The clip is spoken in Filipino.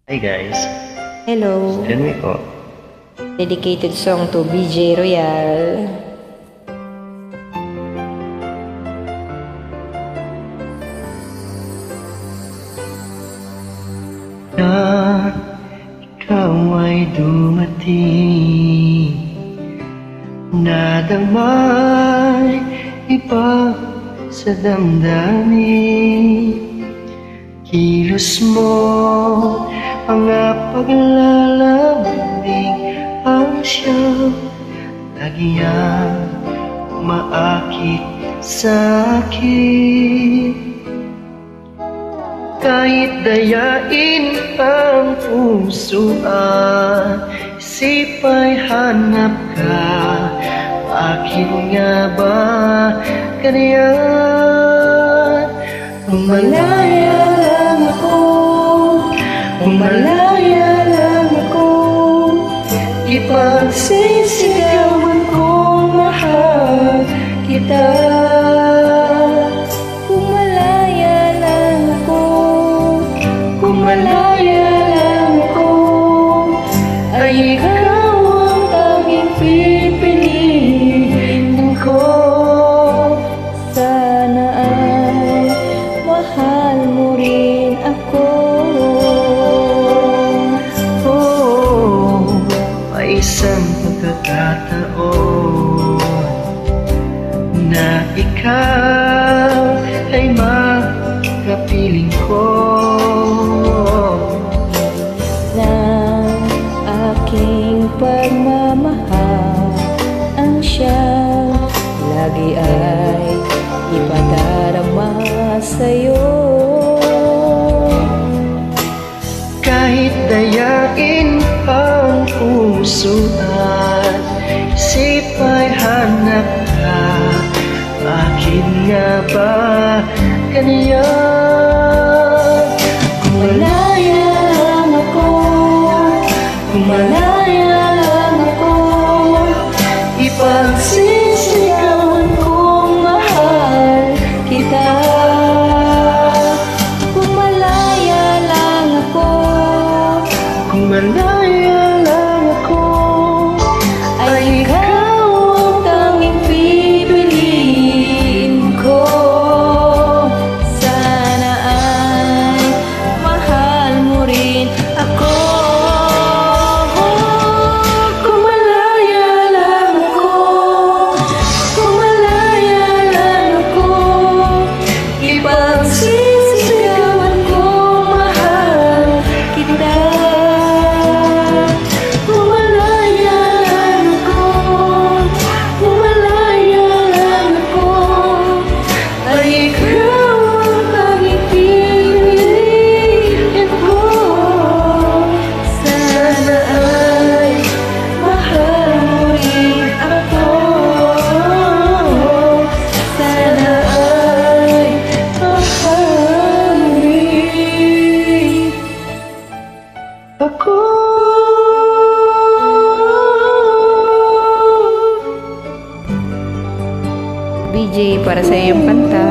Hi guys, Hello. Janwi po. Dedicated song to BJ Royal. Na ikaw ay dumating, nadamay iba sa damdamin. Kilos mo, mga paglalambing ang siyang lagi ang umaakit sa akin. Kahit dayain ang puso at isip ay hanap ka, akin nga ba ganyan? Umalaya lang ako, umalaya lang ako, ipagsisigawan ko mahal kita. Kumalaya lang ako, Kumalaya lang ako, ay ikaw ang tanging pipiliin ko. sana ay mahal mo rin ako. Oh, may isang pagkakataon na ikaw ay makapiling ko. Ng aking pagmamahal, ang siyang lagi ay ipadarama sa'yo. Kahit dayain ang puso at isip ay hanap ka, akin nga ba ganyan? Kumalaya lang ako, kumalaya lang ako, ipagsisigawan kong mahal kita. Kumalaya lang ako, Kumalaya lang ako, ay ikaw ang tanging pipiliin ko. sana ay mahal mo rin ako. Kumalaya lang ako, kumalaya lang ako, ipagsisigawan ko mahal kita. Kumalaya lang ako, kumalaya lang ako, ay ikaw ang tanging pipiliin ko. Sana ay mahal mo rin ako. Sana ay mahal mo rin ako. BJ, para sa iyong kanta.